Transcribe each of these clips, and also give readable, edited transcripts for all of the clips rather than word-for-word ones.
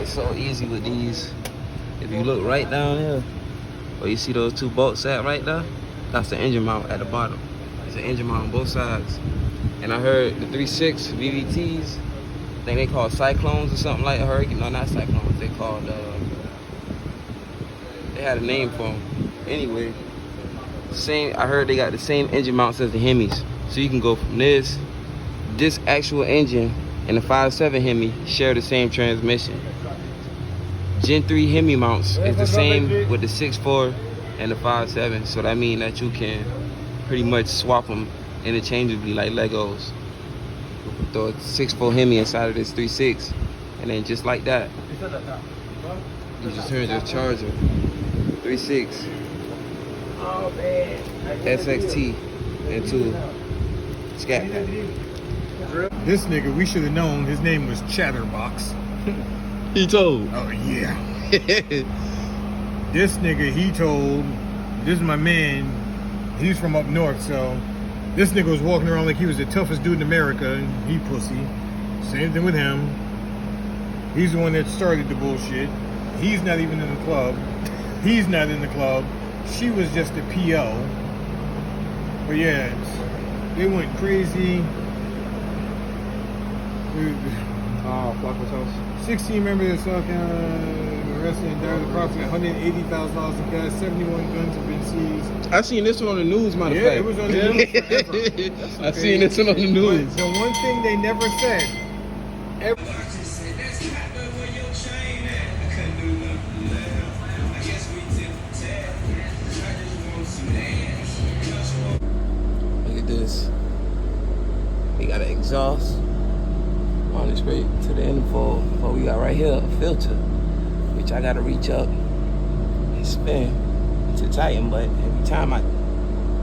It's so easy with these. If you look right down here, where you see those two bolts at right there, that's the engine mount at the bottom. It's an engine mount on both sides. And I heard the 3.6 VVTs, I think they call Cyclones or something like Hurricane. No, not Cyclones. They called, they had a name for them. Anyway, I heard they got the same engine mounts as the Hemis. So you can go from this actual engine and the 5.7 Hemi share the same transmission. Gen 3 Hemi mounts is the same with the 6.4 and the 5.7. So that means that you can pretty much swap them interchangeably like Legos. Throw a 6.4 Hemi inside of this 3.6, and then just like that, you just turn your charger. 3.6 SXT into Scat Pack. This nigga, we should have known his name was Chatterbox. He told. Oh yeah. This nigga, he told. This is my man. He's from up north, so this nigga was walking around like he was the toughest dude in America. He pussy. Same thing with him. He's the one that started the bullshit. He's not even in the club. He's not in the club. She was just a PO. But yeah, they went crazy. Flocko's house. 16 members of South Carolina arrested and died. Approximately $180,000 in cash. 71 guns have been seized. I seen this one on the news, matter of fact. Yeah, it was on the news forever. I seen this one on the news. But the one thing they never said. Look at this. We got an exhaust on it straight to the info. But we got right here a filter, which I gotta reach up and spin to tighten. But every time I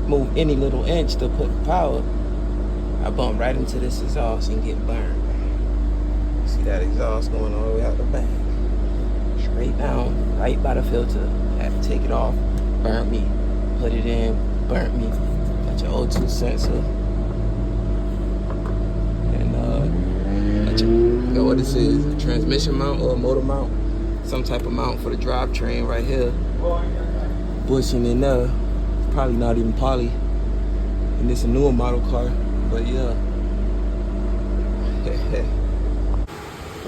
move any little inch to put power, I bump right into this exhaust and get burned. See that exhaust going all the way out the back, straight down, right by the filter. Had to take it off, burnt me. Put it in, burnt me. Got your O2 sensor. What this is, a transmission mount or a motor mount, some type of mount for the drivetrain right here. Bushing in there, probably not even poly, and this a newer model car, but yeah.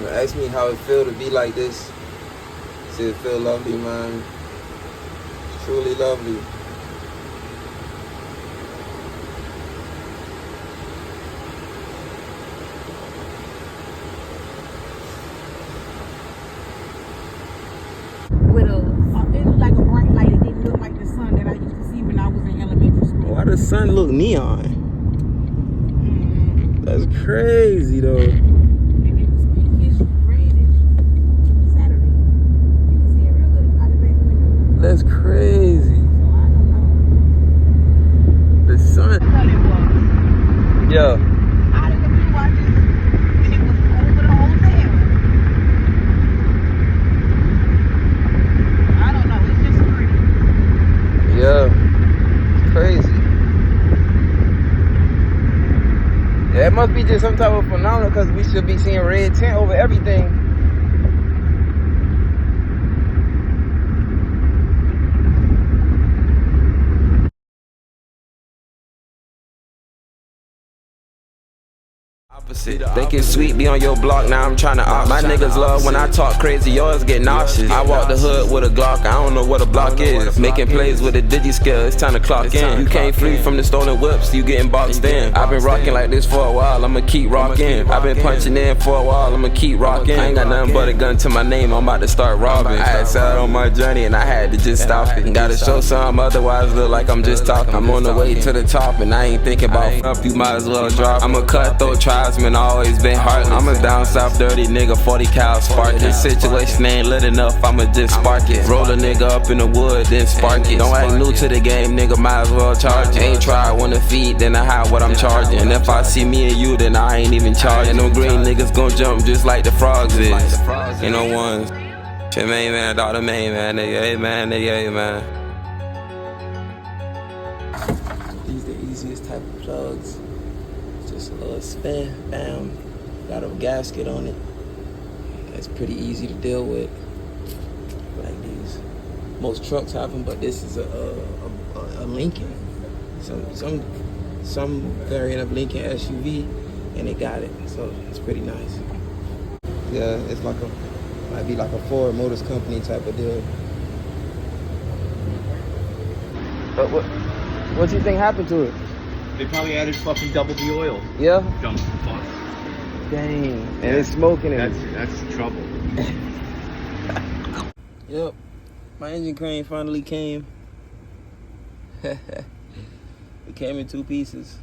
Ask me how it feel to be like this. See, it feel lovely, man. Truly lovely. Why the sun look neon? That's crazy though. And it was pinkish, reddish. Saturday. You can see it real good out the back window. That's crazy. So I don't know. The sun. Yeah. Out of the blue, I just, and it was over the hotel. I don't know. It's just pretty. Yeah. It's crazy. Yeah, it must be just some type of phenomenon because we should be seeing red tint over everything. Opposite. Thinking sweet be on your block, now I'm trying to opt. My niggas love when I talk crazy, yours get nauseous. I walk the hood with a Glock, I don't know what a block is. Making plays with a digi-scale, it's time to clock in. You can't flee from the stolen whips, you getting boxed in. I've been rocking like this for a while, I'ma keep rocking. I've been punching in for a while, I'ma keep rocking. I ain't got nothing but a gun to my name, I'm about to start robbing. I had set on my journey and I had to just stop it. Gotta show some, otherwise look like I'm just talking. I'm on the way to the top and I ain't thinking about up, you might as well drop. I'm a cutthroat tribesman, always been heartless. I'm a down south dirty nigga, 40 cal spark. This situation ain't lit enough, I'ma just spark it. Roll a nigga up in the wood, then spark it. Don't act new to the game, nigga, might as well charge it. Ain't try, wanna feed, then I hide what I'm charging. And if I see me and you, then I ain't even charging. Them green niggas gon' jump just like the frogs is. You know ones. Shit, man, Dr. Main, man, nigga, hey, man, nigga, hey, man. These the easiest type of plugs. Just a little spin, bam. Got a gasket on it. It's pretty easy to deal with. Like these. Most trucks have them, but this is a Lincoln. Some variant of Lincoln SUV, and it got it. So it's pretty nice. Yeah, it's like might be like a Ford Motors Company type of deal. But what you think happened to it? They probably added fucking double the oil. Yeah. Dump fuck. Dang. And it's smoking it. That's trouble. Yep. My engine crane finally came. It came in 2 pieces.